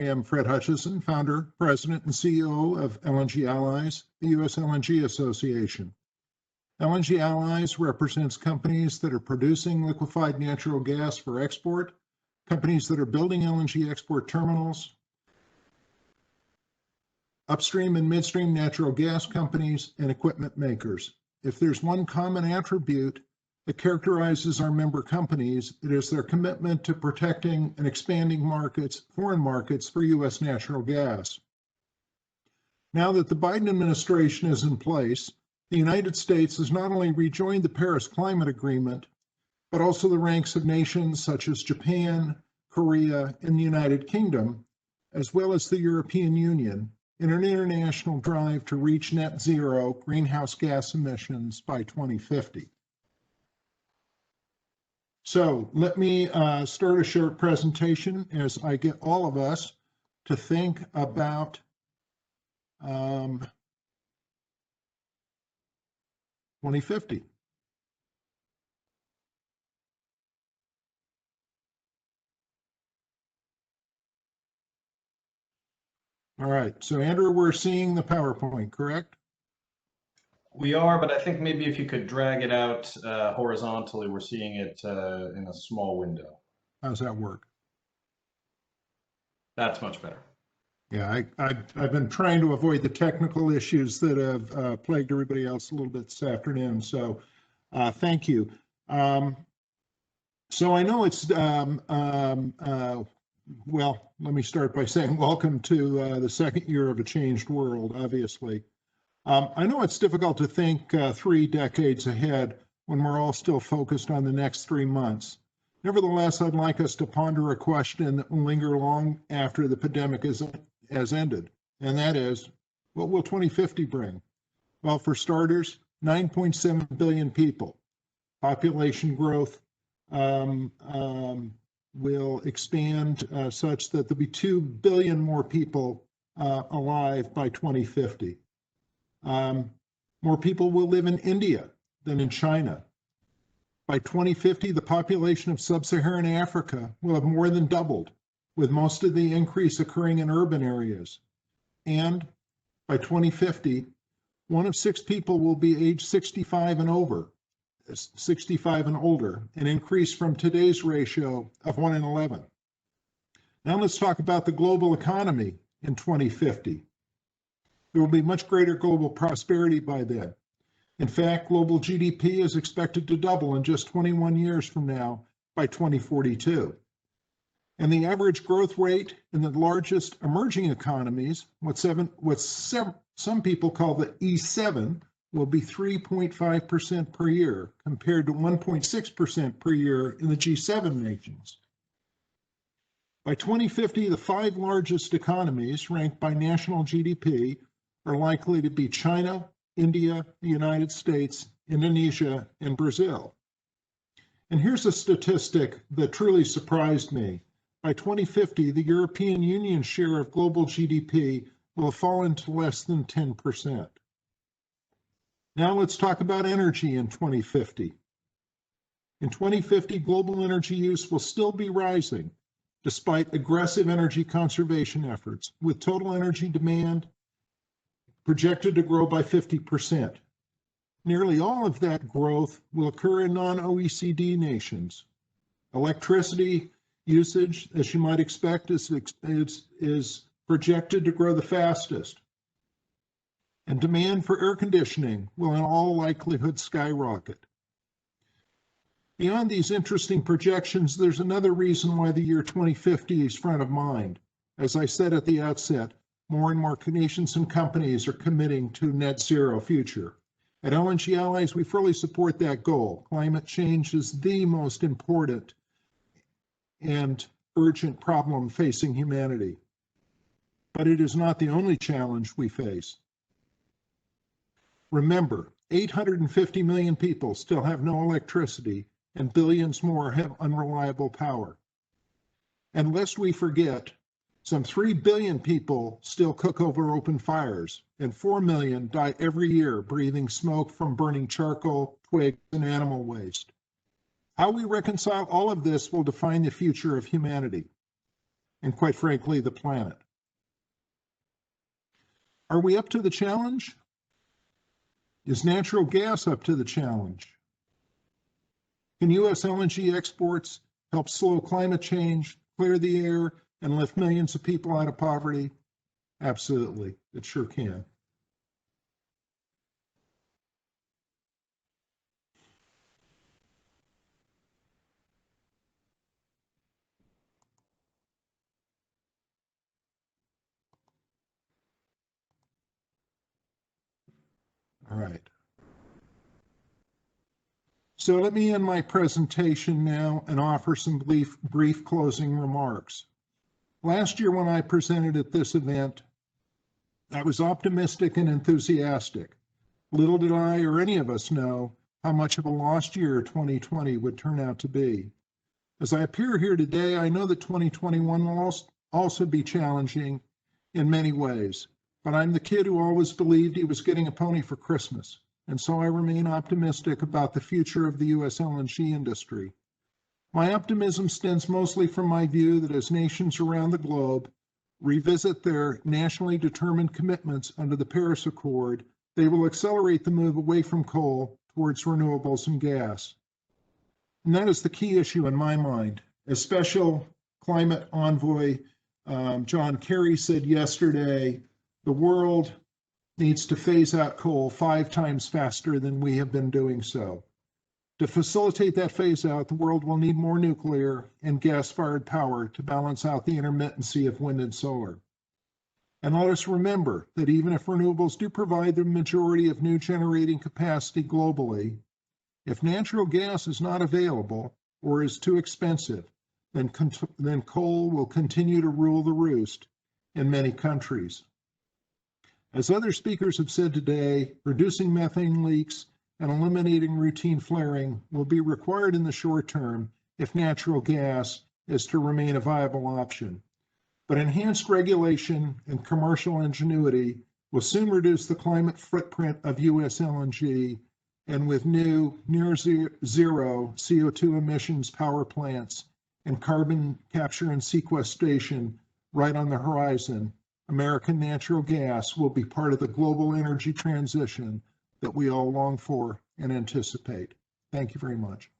I am Fred Hutchison, founder, president, and CEO of LNG Allies, the U.S. LNG Association. LNG Allies represents companies that are producing liquefied natural gas for export, companies that are building LNG export terminals, upstream and midstream natural gas companies, and equipment makers. If there's one common attribute that characterizes our member companies, it is their commitment to protecting and expanding markets, foreign markets for U.S. natural gas. Now that the Biden administration is in place, the United States has not only rejoined the Paris Climate Agreement, but also the ranks of nations such as Japan, Korea, and the United Kingdom, as well as the European Union, in an international drive to reach net zero greenhouse gas emissions by 2050. So let me start a short presentation as I get all of us to think about 2050. All right, so Andrew, we're seeing the PowerPoint, correct? We are, but I think maybe if you could drag it out horizontally, we're seeing it in a small window. How's that work? That's much better. Yeah, I've been trying to avoid the technical issues that have plagued everybody else a little bit this afternoon, so thank you. So I know it's, well, let me start by saying welcome to the second year of a changed world, obviously. I know it's difficult to think 3 decades ahead when we're all still focused on the next 3 months. Nevertheless, I'd like us to ponder a question that will linger long after the pandemic has ended, and that is, what will 2050 bring? Well, for starters, 9.7 billion people. Population growth will expand such that there'll be 2 billion more people alive by 2050. More people will live in India than in China. By 2050, the population of sub-Saharan Africa will have more than doubled, with most of the increase occurring in urban areas. And by 2050, 1 of 6 people will be age 65 and older, an increase from today's ratio of 1 in 11. Now let's talk about the global economy in 2050. There will be much greater global prosperity by then. In fact, global GDP is expected to double in just 21 years from now by 2042. And the average growth rate in the largest emerging economies, what some people call the E7, will be 3.5% per year compared to 1.6% per year in the G7 nations. By 2050, the 5 largest economies ranked by national GDP are likely to be China, India, the United States, Indonesia, and Brazil. And here's a statistic that truly surprised me. By 2050, the European Union's share of global GDP will have fallen to less than 10%. Now let's talk about energy in 2050. In 2050, global energy use will still be rising despite aggressive energy conservation efforts, with total energy demand projected to grow by 50%. Nearly all of that growth will occur in non-OECD nations. Electricity usage, as you might expect, is projected to grow the fastest. And demand for air conditioning will in all likelihood skyrocket. Beyond these interesting projections, there's another reason why the year 2050 is front of mind. As I said at the outset, more and more nations and companies are committing to a net zero future. At LNG Allies, we fully support that goal. Climate change is the most important and urgent problem facing humanity. But it is not the only challenge we face. Remember, 850 million people still have no electricity, and billions more have unreliable power. And lest we forget, some 3 billion people still cook over open fires, and 4 million die every year breathing smoke from burning charcoal, twigs, and animal waste. How we reconcile all of this will define the future of humanity. and quite frankly, the planet. Are we up to the challenge? Is natural gas up to the challenge? Can U.S. LNG exports help slow climate change, clear the air, and lift millions of people out of poverty? Absolutely, it sure can. All right. So let me end my presentation now and offer some brief closing remarks. Last year when I presented at this event, I was optimistic and enthusiastic. Little did I or any of us know how much of a lost year 2020 would turn out to be. As I appear here today, I know that 2021 will also be challenging in many ways, but I'm the kid who always believed he was getting a pony for Christmas, and so I remain optimistic about the future of the U.S. LNG industry. My optimism stems mostly from my view that as nations around the globe revisit their nationally determined commitments under the Paris Accord, they will accelerate the move away from coal towards renewables and gas. And that is the key issue in my mind. As Special Climate Envoy John Kerry said yesterday, the world needs to phase out coal 5 times faster than we have been doing so. To facilitate that phase out, the world will need more nuclear and gas-fired power to balance out the intermittency of wind and solar. And let us remember that even if renewables do provide the majority of new generating capacity globally, if natural gas is not available or is too expensive, then coal will continue to rule the roost in many countries. As other speakers have said today, reducing methane leaks and eliminating routine flaring will be required in the short term if natural gas is to remain a viable option. But enhanced regulation and commercial ingenuity will soon reduce the climate footprint of U.S. LNG, and with new near zero CO2 emissions power plants and carbon capture and sequestration right on the horizon, American natural gas will be part of the global energy transition that we all long for and anticipate. Thank you very much.